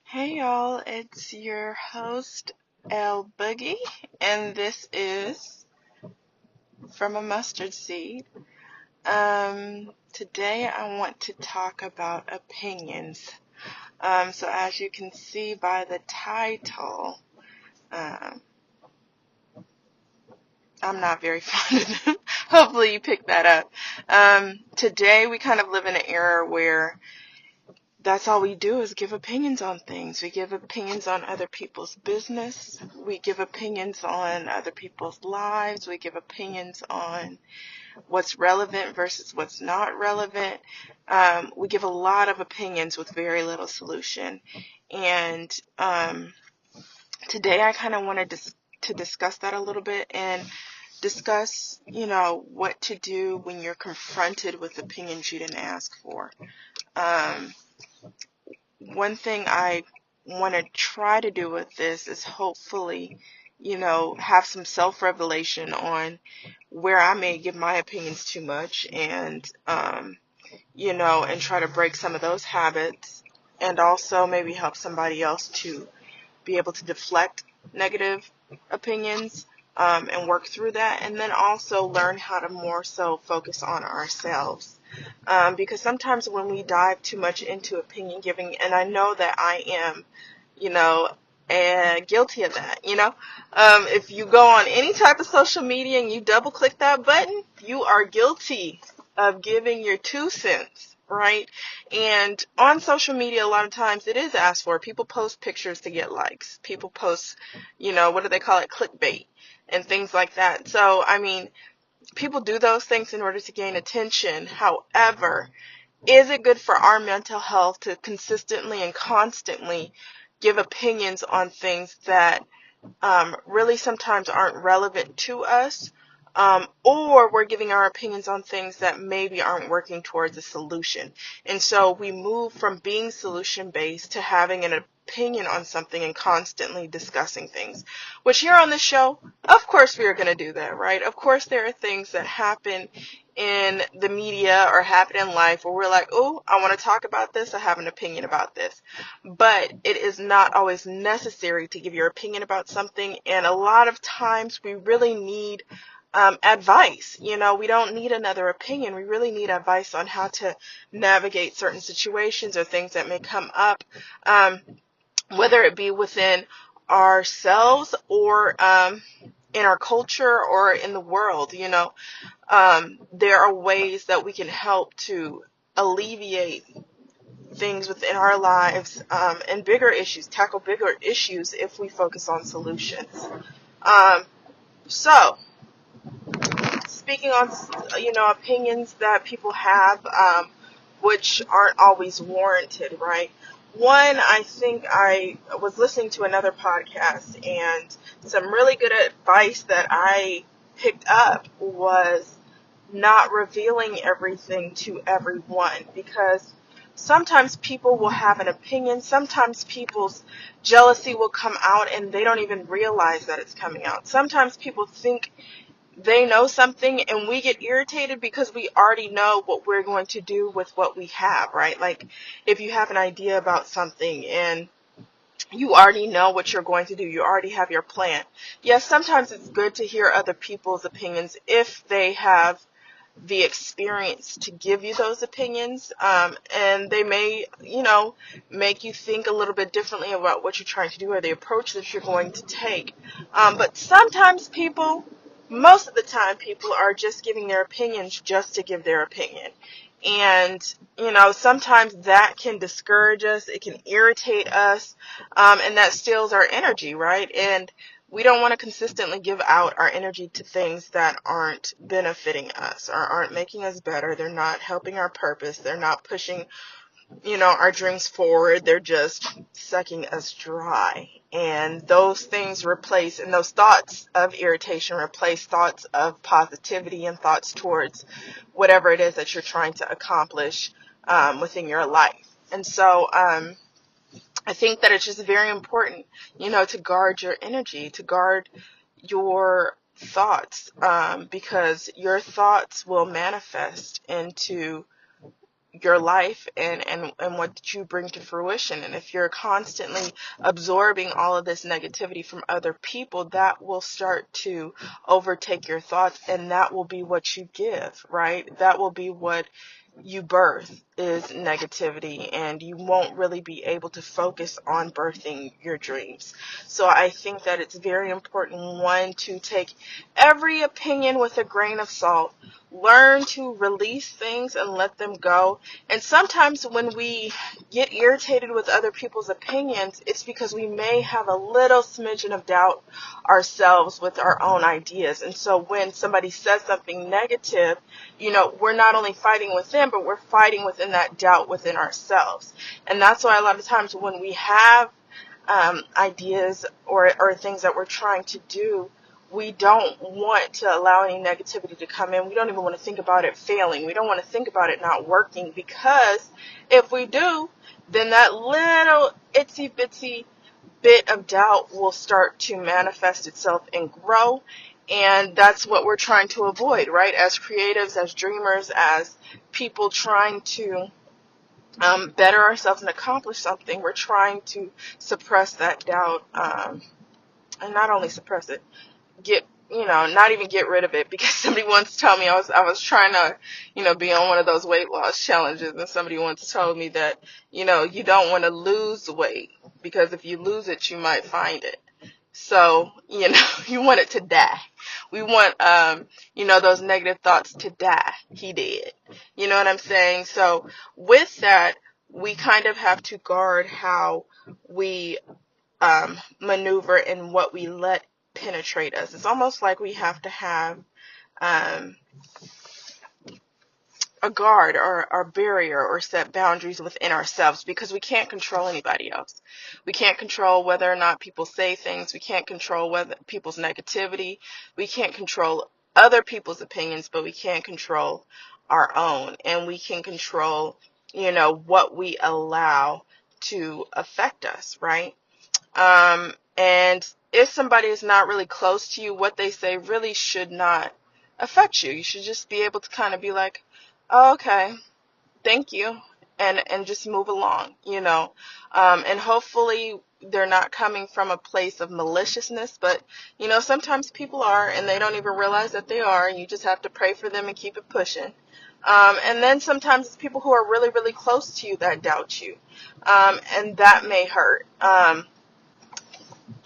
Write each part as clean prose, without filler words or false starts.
Hey y'all, it's your host El Boogie, and this is From a Mustard Seed. Today I want to talk about opinions. So as you can see by the title, um, I'm not very fond of them. Hopefully you picked that up. Today we kind of live in an era where that's all we do is give opinions on things. We give opinions on other people's business. We give opinions on other people's lives. We give opinions on what's relevant versus what's not relevant. We give a lot of opinions with very little solution. And today I kind of wanted to discuss that a little bit and discuss, what to do when you're confronted with opinions you didn't ask for. One thing I want to try to do with this is hopefully, have some self-revelation on where I may give my opinions too much and try to break some of those habits and also maybe help somebody else to be able to deflect negative opinions and work through that, and then also learn how to more so focus on ourselves. Because sometimes when we dive too much into opinion giving, and I know that I am, you know, guilty of that, if you go on any type of social media and you double click that button, you are guilty of giving your 2 cents, right? And on social media, a lot of times it is asked for. People post pictures to get likes. People post, what do they call it? Clickbait and things like that. So, I mean, people do those things in order to gain attention. However, is it good for our mental health to consistently and constantly give opinions on things that really sometimes aren't relevant to us, or we're giving our opinions on things that maybe aren't working towards a solution? And so we move from being solution-based to having an opinion on something and constantly discussing things, which here on this show, of course we are going to do that, right? Of course there are things that happen in the media or happen in life where we're like, oh, I want to talk about this. I have an opinion about this. But it is not always necessary to give your opinion about something. And a lot of times we really need advice. We don't need another opinion. We really need advice on how to navigate certain situations or things that may come up, whether it be within ourselves or in our culture or in the world. There are ways that we can help to alleviate things within our lives and tackle bigger issues if we focus on solutions. So, speaking on, opinions that people have, which aren't always warranted, right? One, I think I was listening to another podcast, and some really good advice that I picked up was not revealing everything to everyone, because sometimes people will have an opinion. Sometimes people's jealousy will come out and they don't even realize that it's coming out. Sometimes people think they know something and we get irritated because we already know what we're going to do with what we have, right? Like if you have an idea about something and you already know what you're going to do, you already have your plan. Yes, sometimes it's good to hear other people's opinions if they have the experience to give you those opinions, and they may, make you think a little bit differently about what you're trying to do or the approach that you're going to take. But sometimes most of the time, people are just giving their opinions just to give their opinion. And, sometimes that can discourage us, it can irritate us, and that steals our energy, right? And we don't want to consistently give out our energy to things that aren't benefiting us or aren't making us better. They're not helping our purpose. They're not pushing, our dreams forward. They're just sucking us dry. And those things and those thoughts of irritation replace thoughts of positivity and thoughts towards whatever it is that you're trying to accomplish within your life. And so, I think that it's just very important, to guard your energy, to guard your thoughts, because your thoughts will manifest into your life and what you bring to fruition. And if you're constantly absorbing all of this negativity from other people, that will start to overtake your thoughts, and that will be what you give, right? That will be what you birth, is negativity, and you won't really be able to focus on birthing your dreams. So I think that it's very important, one, to take every opinion with a grain of salt, learn to release things and let them go. And sometimes when we get irritated with other people's opinions, it's because we may have a little smidgen of doubt ourselves with our own ideas. And so when somebody says something negative, we're not only fighting with them, but we're fighting within that doubt within ourselves. And that's why a lot of times when we have ideas or things that we're trying to do, we don't want to allow any negativity to come in. We don't even want to think about it failing. We don't want to think about it not working, because if we do, then that little itsy bitsy bit of doubt will start to manifest itself and grow. And that's what we're trying to avoid, right? As creatives, as dreamers, as people trying to better ourselves and accomplish something, we're trying to suppress that doubt, and not only suppress it, not even get rid of it. Because somebody once told me, I was trying to, be on one of those weight loss challenges, and somebody once told me that, you don't want to lose weight, because if you lose it, you might find it. So, you want it to die. We want, those negative thoughts to die. He did. You know what I'm saying? So with that, we kind of have to guard how we maneuver and what we let penetrate us. It's almost like we have to have um, a guard or a barrier, or set boundaries within ourselves, because we can't control anybody else. We can't control whether or not people say things. We can't control whether people's negativity. We can't control other people's opinions, but we can't control our own. And we can control, what we allow to affect us, right? And if somebody is not really close to you, what they say really should not affect you. You should just be able to kind of be like, oh, okay, thank you, and just move along, and hopefully they're not coming from a place of maliciousness, but, sometimes people are, and they don't even realize that they are, and you just have to pray for them and keep it pushing. And then sometimes it's people who are really, really close to you that doubt you, and that may hurt.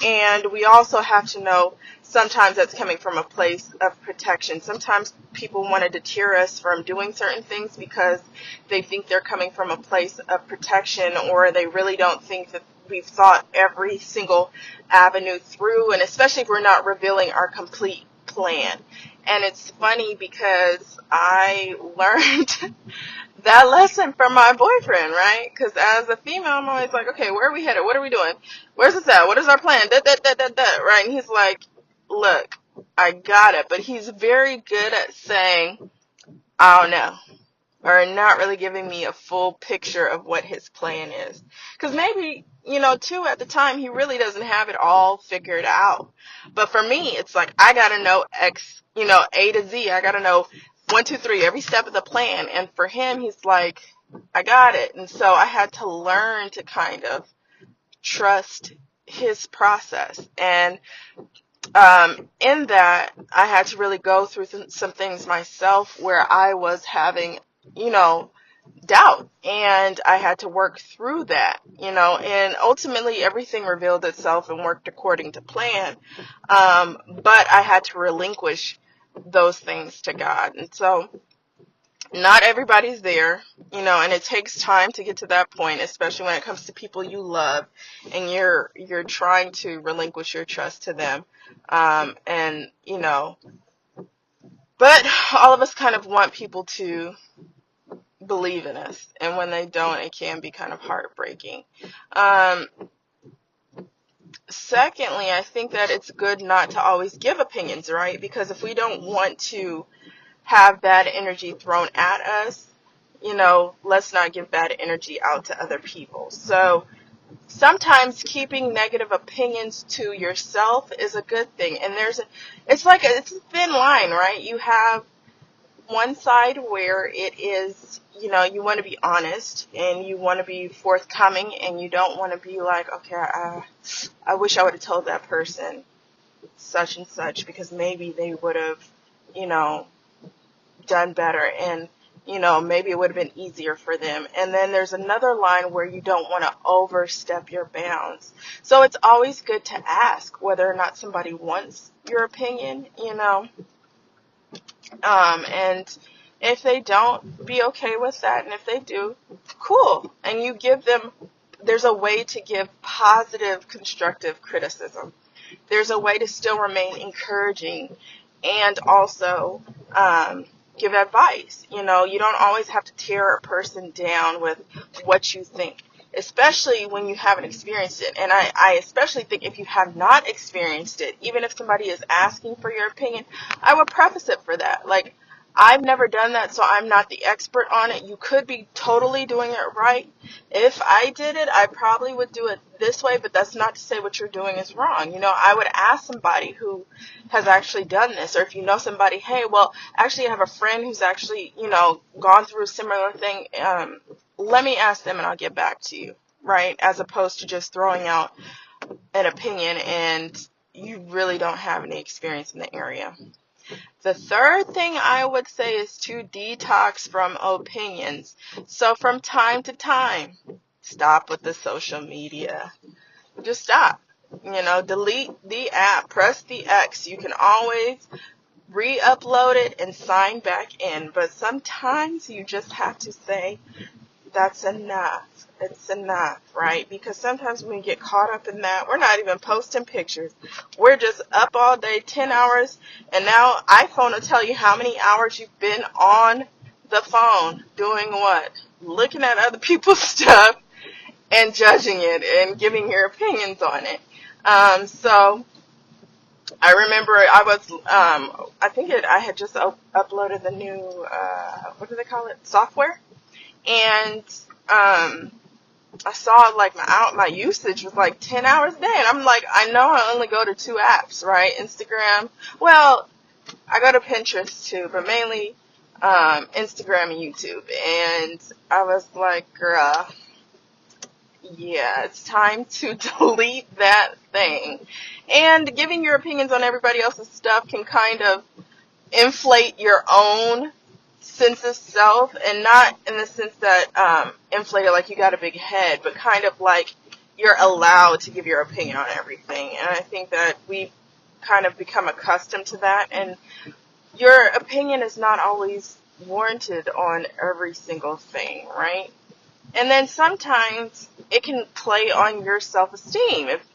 And we also have to know sometimes that's coming from a place of protection. Sometimes people want to deter us from doing certain things because they think they're coming from a place of protection, or they really don't think that we've thought every single avenue through, and especially if we're not revealing our complete plan. And it's funny because I learned that lesson from my boyfriend, right? Because as a female, I'm always like, okay, where are we headed? What are we doing? Where's this at? What is our plan? Right? And he's like, look, I got it. But he's very good at saying, I don't know, or not really giving me a full picture of what his plan is. Because maybe, too, at the time, he really doesn't have it all figured out. But for me, it's like, I got to know A to Z. I got to know 1, 2, 3, every step of the plan. And for him, he's like, I got it. And so I had to learn to kind of trust his process. And in that, I had to really go through some things myself where I was having, doubt, and I had to work through that, and ultimately everything revealed itself and worked according to plan. But I had to relinquish those things to God. And so not everybody's there, and it takes time to get to that point, especially when it comes to people you love and you're trying to relinquish your trust to them. And, but all of us kind of want people to believe in us, and when they don't, it can be kind of heartbreaking. Secondly, I think that it's good not to always give opinions, right? Because if we don't want to have bad energy thrown at us, let's not give bad energy out to other people. So sometimes keeping negative opinions to yourself is a good thing. And it's a thin line, right? You have one side where it is, you want to be honest and you want to be forthcoming and you don't want to be like, okay, I wish I would have told that person such and such because maybe they would have, you know, done better and, maybe it would have been easier for them. And then there's another line where you don't want to overstep your bounds. So it's always good to ask whether or not somebody wants your opinion, and if they don't, be okay with that. And if they do, cool. And you give them, there's a way to give positive, constructive criticism. There's a way to still remain encouraging and also give advice. You don't always have to tear a person down with what you think, especially when you haven't experienced it. And I especially think if you have not experienced it, even if somebody is asking for your opinion, I would preface it for that. Like, I've never done that, so I'm not the expert on it. You could be totally doing it right. If I did it, I probably would do it this way, but that's not to say what you're doing is wrong. I would ask somebody who has actually done this, or if you know somebody, hey, well, actually I have a friend who's actually, gone through a similar thing. Let me ask them and I'll get back to you, right? As opposed to just throwing out an opinion and you really don't have any experience in the area. The third thing I would say is to detox from opinions. So from time to time, stop with the social media. Just stop. Delete the app, press the X. You can always re-upload it and sign back in. But sometimes you just have to say, that's enough. It's enough, right? Because sometimes when we get caught up in that, we're not even posting pictures. We're just up all day, 10 hours, and now iPhone will tell you how many hours you've been on the phone doing what? Looking at other people's stuff and judging it and giving your opinions on it. So I remember I had just uploaded the new, what do they call it? Software. And I saw like my usage was like 10 hours a day, and I'm like, I know I only go to 2 apps, right? Instagram. Well, I go to Pinterest too, but mainly Instagram and YouTube. And I was like, girl, yeah, it's time to delete that thing. And giving your opinions on everybody else's stuff can kind of inflate your own sense of self, and not in the sense that inflated like you got a big head, but kind of like you're allowed to give your opinion on everything. And I think that we've kind of become accustomed to that, and your opinion is not always warranted on every single thing, right? And then sometimes it can play on your self-esteem. If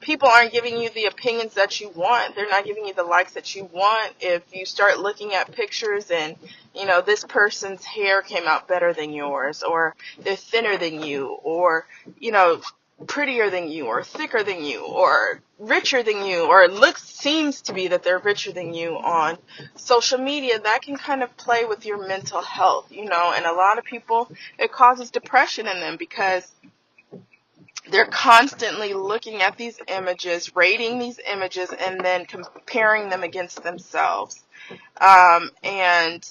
people aren't giving you the opinions that you want, they're not giving you the likes that you want, if you start looking at pictures and, this person's hair came out better than yours, or they're thinner than you, or, prettier than you, or thicker than you, or richer than you, or it seems to be that they're richer than you on social media, that can kind of play with your mental health, and a lot of people, it causes depression in them because they're constantly looking at these images, rating these images, and then comparing them against themselves. And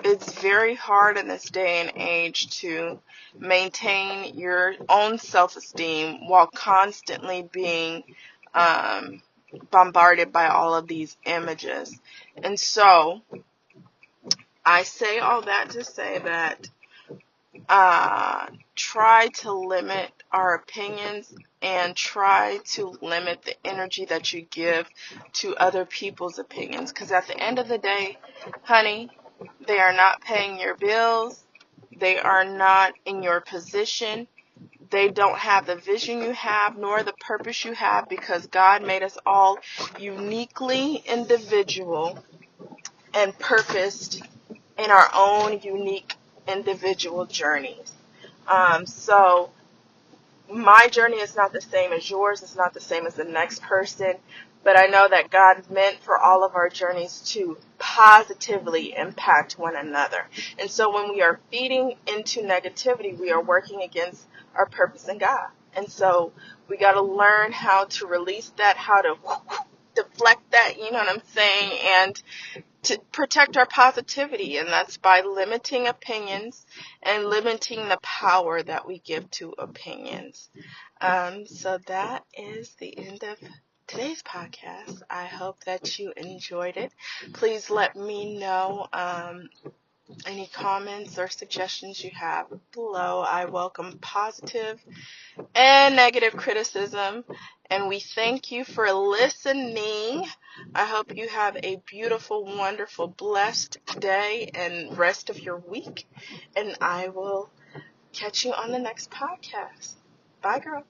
it's very hard in this day and age to maintain your own self-esteem while constantly being bombarded by all of these images. And so I say all that to say that try to limit our opinions and try to limit the energy that you give to other people's opinions. Because at the end of the day, honey, they are not paying your bills. They are not in your position. They don't have the vision you have nor the purpose you have, because God made us all uniquely individual and purposed in our own unique individual journeys. So my journey is not the same as yours. It's not the same as the next person. But I know that God meant for all of our journeys to positively impact one another. And so when we are feeding into negativity, we are working against our purpose in God. And so we got to learn how to release that, how to deflect that, you know what I'm saying, and to protect our positivity, and that's by limiting opinions and limiting the power that we give to opinions. So that is the end of today's podcast. I hope that you enjoyed it. Please let me know any comments or suggestions you have below. I welcome positive and negative criticism, and we thank you for listening. I hope you have a beautiful, wonderful, blessed day and rest of your week, and I will catch you on the next podcast. Bye, girl.